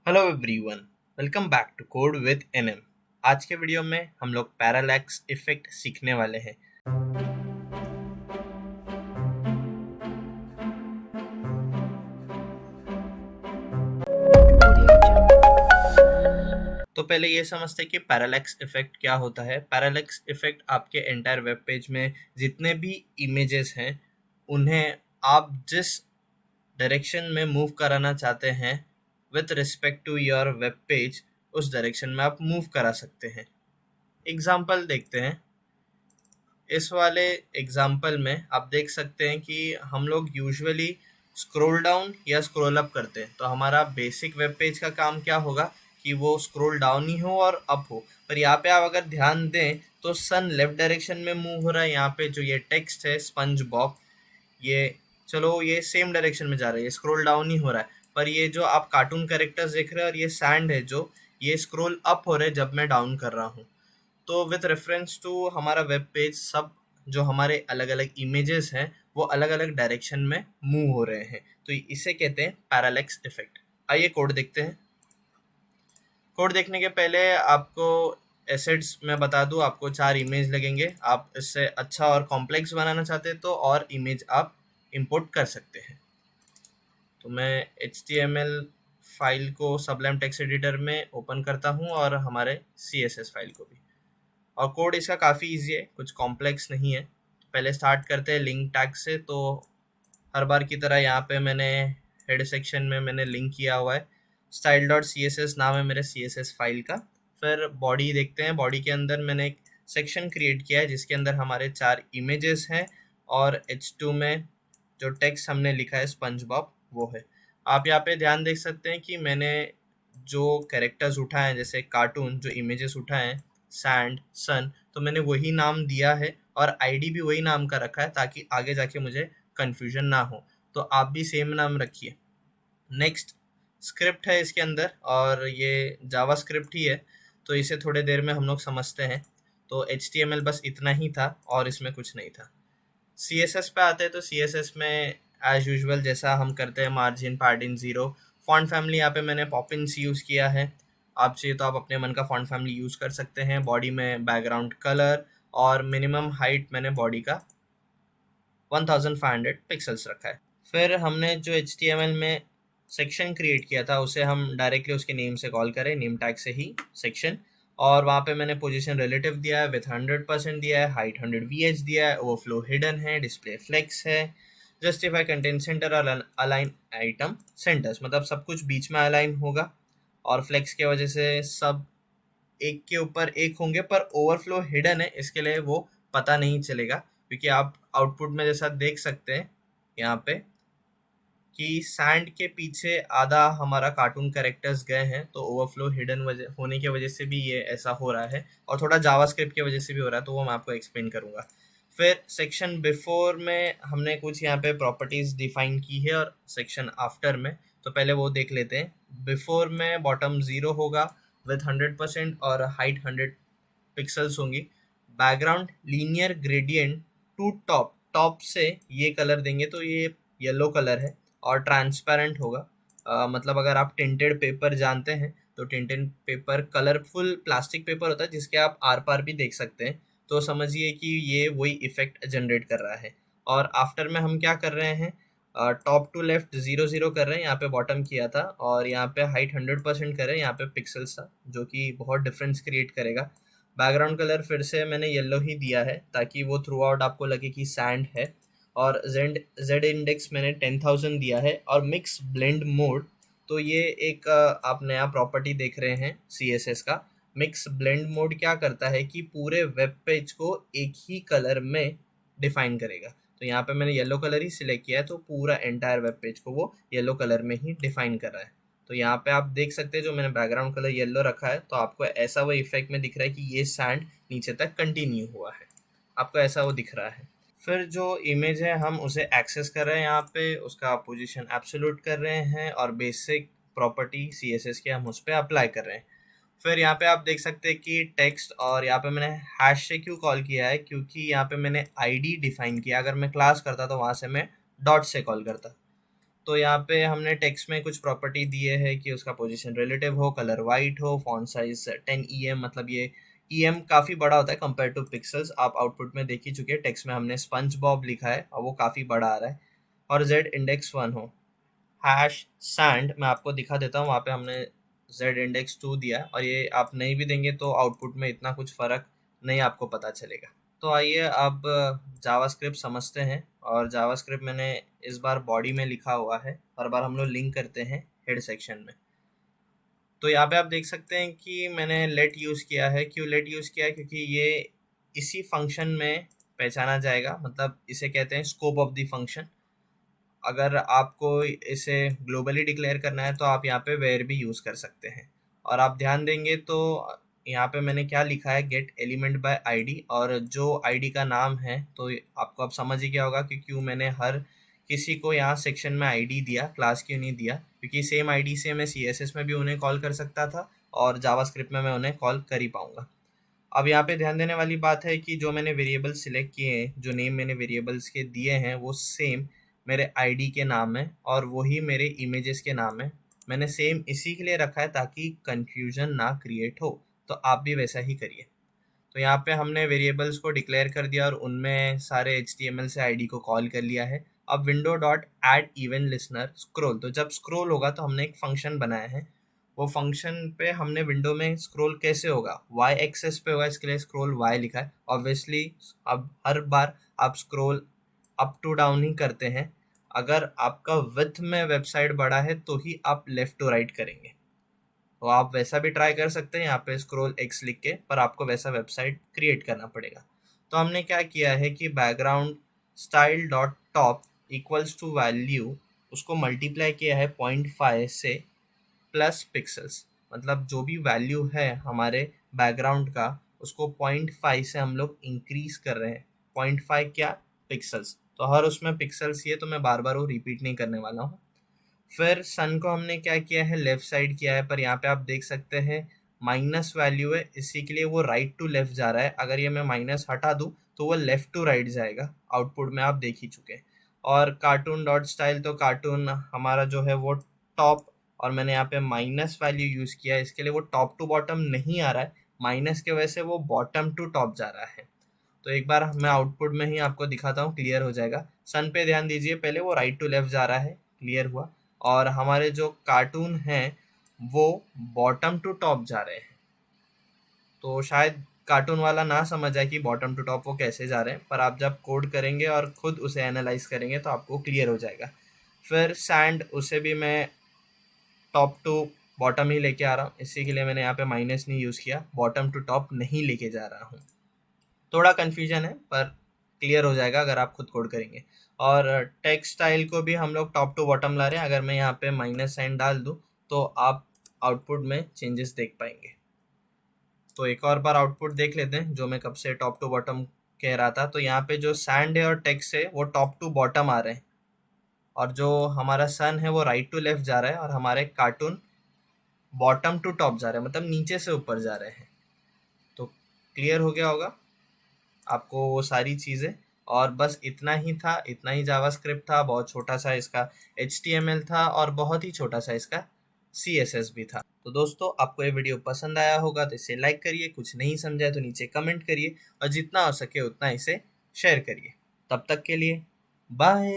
Hello everyone, welcome back to code with NM. आज के video में हम लोग पैरालैक्स इफेक्ट सीखने वाले हैं। तो पहले ये समझते हैं कि पैरालैक्स इफेक्ट क्या होता है। पैरालैक्स इफेक्ट आपके एंटायर वेब पेज में जितने भी इमेजेस हैं उन्हें आप जिस डायरेक्शन में मूव कराना चाहते हैं with respect to your web page, उस डायरेक्शन में आप मूव करा सकते हैं। एग्जाम्पल देखते हैं। इस वाले एग्जाम्पल में आप देख सकते हैं कि हम लोग यूजुअली स्क्रॉल डाउन या स्क्रॉल अप करते हैं। तो हमारा बेसिक वेब पेज का काम क्या होगा कि वो स्क्रॉल डाउन ही हो और अप हो। पर यहाँ पे आप अगर ध्यान दें तो सन लेफ्ट डायरेक्शन में मूव हो रहा है। यहाँ पे जो ये टेक्स्ट है स्पंज बॉब, ये चलो ये सेम डायरेक्शन में जा रहा है, ये स्क्रॉल डाउन ही हो रहा है। पर ये जो आप कार्टून कैरेक्टर्स देख रहे हैं और ये सैंड है जो ये स्क्रॉल अप हो रहे हैं जब मैं डाउन कर रहा हूँ। तो विथ रेफरेंस टू हमारा वेब पेज, सब जो हमारे अलग अलग इमेजेस हैं वो अलग अलग डायरेक्शन में मूव हो रहे हैं। तो इसे कहते हैं पैरालैक्स इफेक्ट। आइए कोड देखते हैं। कोड देखने के पहले आपको एसेट्स मैं बता दूं, आपको 4 इमेज लगेंगे। आप इससे अच्छा और कॉम्प्लेक्स बनाना चाहते हैं तो और इमेज आप इंपोर्ट कर सकते हैं। तो मैं HTML फाइल को सबलाइम टेक्स्ट एडिटर में ओपन करता हूं और हमारे CSS फाइल को भी। और कोड इसका काफ़ी इजी है, कुछ कॉम्प्लेक्स नहीं है। पहले स्टार्ट करते हैं लिंक टैग से। तो हर बार की तरह यहाँ पे मैंने हेड सेक्शन में मैंने लिंक किया हुआ है। Style dot C S S नाम है मेरे CSS फाइल का। फिर बॉडी देखते हैं। बॉडी के अंदर मैंने एक सेक्शन क्रिएट किया है जिसके अंदर हमारे 4 इमेजेस हैं और H2 में जो टेक्स्ट हमने लिखा है स्पंज बॉब वो है। आप यहाँ पे ध्यान देख सकते हैं कि मैंने जो कैरेक्टर्स उठाए हैं, जैसे कार्टून जो इमेजेस उठाए हैं सैंड, सन, तो मैंने वही नाम दिया है और आईडी भी वही नाम का रखा है ताकि आगे जाके मुझे कन्फ्यूजन ना हो। तो आप भी सेम नाम रखिए। नेक्स्ट स्क्रिप्ट है इसके अंदर और ये जावा स्क्रिप्ट ही है, तो इसे थोड़े देर में हम लोग समझते हैं। तो HTML बस इतना ही था और इसमें कुछ नहीं था। CSS पे आते हैं तो CSS में एज यूजुअल जैसा हम करते हैं, margin, padding, zero. Font family यहाँ पे मैंने पॉपिंस यूज़ किया है। आप चाहिए तो आप अपने मन का फॉन्ट फैमिली यूज़ कर सकते हैं। बॉडी में बैकग्राउंड कलर और मिनिमम हाइट मैंने बॉडी का 1500 पिक्सल्स रखा है। फिर हमने जो HTML में सेक्शन क्रिएट किया था उसे हम डायरेक्टली उसके नेम से कॉल करें, नेम टैग से ही सेक्शन। और वहाँ पे मैंने पोजीशन रिलेटिव दिया है, विथ 100% दिया है, हाइट 100 VH दिया है, ओवरफ्लो हिडन है, डिस्प्ले फ्लेक्स है, जस्टिफाई कंटेंट सेंटर और अलाइन आइटम सेंटर्स, मतलब सब कुछ बीच में अलाइन होगा। और फ्लेक्स की वजह से सब एक के ऊपर एक होंगे, पर ओवरफ्लो हिडन है इसके लिए वो पता नहीं चलेगा, क्योंकि आप आउटपुट में जैसा देख सकते हैं यहाँ पे कि सैंड के पीछे आधा हमारा कार्टून कैरेक्टर्स गए हैं। तो ओवरफ्लो हिडन वजह होने की वजह से भी ये ऐसा हो रहा है और थोड़ा जावास्क्रिप्ट की वजह से भी हो रहा है, तो वो मैं आपको एक्सप्लेन करूँगा। फिर सेक्शन बिफोर में हमने कुछ यहाँ पे प्रॉपर्टीज़ डिफाइन की है और सेक्शन आफ्टर में, तो पहले वो देख लेते हैं। बिफोर में बॉटम 0 होगा विथ 100% और हाइट 100 पिक्सल्स होंगी। Background linear gradient to top, top से ये कलर देंगे तो ये येलो कलर है और ट्रांसपेरेंट होगा। मतलब अगर आप टिंटेड पेपर जानते हैं तो tinted paper colourful plastic paper होता है जिसके आप आर पार भी देख सकते हैं। तो समझिए कि ये वही इफेक्ट जनरेट कर रहा है। और आफ्टर में हम क्या कर रहे हैं, टॉप टू लेफ्ट 0 0 कर रहे हैं। यहाँ पे बॉटम किया था और यहाँ पे हाइट 100% कर रहे हैं, यहाँ पे पिक्सल्स था जो कि बहुत डिफरेंस क्रिएट करेगा। बैकग्राउंड कलर फिर से मैंने येलो ही दिया है ताकि वो थ्रू आउट आपको लगे कि सैंड है। और जेड इंडेक्स मैंने 10,000 दिया है। और मिक्स ब्लेंड मोड, तो ये एक आप नया प्रॉपर्टी देख रहे हैं CSS का। मिक्स ब्लेंड मोड क्या करता है कि पूरे वेब पेज को एक ही कलर में डिफाइन करेगा। तो यहाँ पे मैंने येलो कलर ही सिलेक्ट किया है तो पूरा एंटायर वेब पेज को वो येलो कलर में ही डिफाइन कर रहा है। तो यहाँ पे आप देख सकते हैं जो मैंने बैकग्राउंड कलर येलो रखा है तो आपको ऐसा वो इफेक्ट में दिख रहा है कि ये सैंड नीचे तक कंटिन्यू हुआ है, आपको ऐसा वो दिख रहा है। फिर जो इमेज है हम उसे एक्सेस कर रहे हैं, यहाँ पे उसका पोजीशन एब्सोल्यूट कर रहे हैं और बेसिक प्रॉपर्टी CSS के हम उस पर अप्लाई कर रहे हैं। फिर यहाँ पे आप देख सकते हैं कि टेक्स्ट, और यहाँ पे मैंने हैश से क्यों कॉल किया है क्योंकि यहाँ पे मैंने आईडी डिफाइन किया। अगर मैं क्लास करता तो वहाँ से मैं डॉट से कॉल करता। तो यहाँ पे हमने टेक्स्ट में कुछ प्रॉपर्टी दिए है कि उसका पोजीशन रिलेटिव हो, कलर वाइट हो, फॉन्ट साइज 10 EM, मतलब ये EM काफ़ी बड़ा होता है कंपेयर टू पिक्सल्स, आप आउटपुट में देख ही चुके हैं। टेक्स्ट में हमने स्पंज बॉब लिखा है और वो काफ़ी बड़ा आ रहा है। और Z इंडेक्स 1 हो। हैश सैंड मैं आपको दिखा देता हूँ, वहाँ पे हमने Z इंडेक्स 2 दिया है, और ये आप नहीं भी देंगे तो आउटपुट में इतना कुछ फ़र्क नहीं आपको पता चलेगा। तो आइए अब जावास्क्रिप्ट समझते हैं, और जावास्क्रिप्ट मैंने इस बार बॉडी में लिखा हुआ है, हर बार हम लोग लिंक करते हैं हेड सेक्शन में। तो यहाँ पे आप देख सकते हैं कि मैंने लेट यूज़ किया है। क्यों लेट यूज़ किया है? क्योंकि ये इसी फंक्शन में पहचाना जाएगा, मतलब इसे कहते हैं स्कोप ऑफ द फंक्शन। अगर आपको इसे ग्लोबली डिक्लेयर करना है तो आप यहाँ पे वेयर भी यूज़ कर सकते हैं। और आप ध्यान देंगे तो यहाँ पे मैंने क्या लिखा है, गेट एलिमेंट बाय आईडी, और जो आईडी का नाम है तो आपको अब समझ ही गया होगा कि क्यों मैंने हर किसी को यहाँ सेक्शन में आईडी दिया, क्लास क्यों नहीं दिया, क्योंकि सेम आईडी से मैं CSS में भी उन्हें कॉल कर सकता था और जावास्क्रिप्ट में मैं उन्हें कॉल कर ही पाऊंगा। अब यहाँ पे ध्यान देने वाली बात है कि जो मैंने वेरिएबल सिलेक्ट किए हैं, जो नेम मैंने वेरिएबल्स के दिए हैं, वो सेम मेरे आईडी के नाम है और वही मेरे इमेजेस के नाम है। मैंने सेम इसी के लिए रखा है ताकि कंफ्यूजन ना क्रिएट हो, तो आप भी वैसा ही करिए। तो यहाँ पे हमने वेरिएबल्स को डिक्लेयर कर दिया और उनमें सारे HTML से आईडी को कॉल कर लिया है। अब window dot add event listener scroll, तो जब स्क्रोल होगा तो हमने एक फंक्शन बनाया है, वो फंक्शन पे हमने विंडो में स्क्रॉल कैसे होगा, वाई एक्सेस पे होगा, इसके लिए स्क्रॉल वाई लिखा है ऑब्वियसली। अब हर बार आप स्क्रॉल अप टू डाउन ही करते हैं, अगर आपका विड्थ में वेबसाइट बड़ा है तो ही आप लेफ्ट टू राइट करेंगे। तो आप वैसा भी ट्राई कर सकते हैं यहाँ पे स्क्रॉल एक्स लिख के, पर आपको वैसा वेबसाइट क्रिएट करना पड़ेगा। तो हमने क्या किया है कि background style dot top equals to value, उसको मल्टीप्लाई किया है 0.5 से प्लस पिक्सल्स, मतलब जो भी वैल्यू है हमारे बैकग्राउंड का उसको 0.5 से हम लोग इंक्रीज कर रहे हैं। 0.5 क्या? पिक्सल्स। तो हर उसमें पिक्सल्स ही है, तो मैं बार बार वो रिपीट नहीं करने वाला हूँ। फिर सन को हमने क्या किया है, लेफ्ट साइड किया है, पर यहाँ पे आप देख सकते हैं माइनस वैल्यू है, इसी के लिए वो राइट टू लेफ्ट जा रहा है। अगर ये मैं माइनस हटा दूँ तो वो लेफ्ट टू राइट जाएगा, आउटपुट में आप देख ही चुके हैं। और कार्टून डॉट स्टाइल, तो कार्टून हमारा जो है वो टॉप, और मैंने यहाँ पे माइनस वैल्यू यूज़ किया है, इसके लिए वो टॉप टू बॉटम नहीं आ रहा है, माइनस के वजह से वो बॉटम टू टॉप जा रहा है। तो एक बार मैं आउटपुट में ही आपको दिखाता हूँ, क्लियर हो जाएगा। सन पे ध्यान दीजिए, पहले वो राइट टू लेफ्ट जा रहा है, क्लियर हुआ। और हमारे जो कार्टून हैं वो बॉटम टू टॉप जा रहे हैं, तो शायद कार्टून वाला ना समझ आए कि बॉटम टू टॉप वो कैसे जा रहे हैं, पर आप जब कोड करेंगे और खुद उसे एनालाइज करेंगे तो आपको क्लियर हो जाएगा। फिर सैंड, उसे भी मैं टॉप टू बॉटम ही लेके आ रहा हूँ, इसी के लिए मैंने यहाँ पे माइनस नहीं यूज़ किया, बॉटम टू टॉप नहीं लेके जा रहा हूँ। थोड़ा कन्फ्यूजन है पर क्लियर हो जाएगा अगर आप खुद कोड करेंगे। और टेक्स्ट स्टाइल को भी हम लोग टॉप टू बॉटम ला रहे हैं, अगर मैं यहाँ पे माइनस साइन डाल दूँ तो आप आउटपुट में चेंजेस देख पाएंगे। तो एक और बार आउटपुट देख लेते हैं, जो मैं कब से टॉप टू बॉटम कह रहा था। तो यहाँ पे जो सैंड है और टेक्स्ट है वो टॉप टू बॉटम आ रहे हैं, और जो हमारा सन है वो राइट टू लेफ्ट जा रहा है, और हमारे कार्टून बॉटम टू टॉप जा रहे हैं, मतलब नीचे से ऊपर जा रहे हैं। तो क्लियर हो गया होगा आपको वो सारी चीज़ें। और बस इतना ही था, इतना ही जावास्क्रिप्ट था, बहुत छोटा सा इसका HTML था और बहुत ही छोटा सा इसका CSS भी था। तो दोस्तों, आपको ये वीडियो पसंद आया होगा तो इसे लाइक करिए, कुछ नहीं समझा तो नीचे कमेंट करिए, और जितना हो सके उतना इसे शेयर करिए। तब तक के लिए बाय।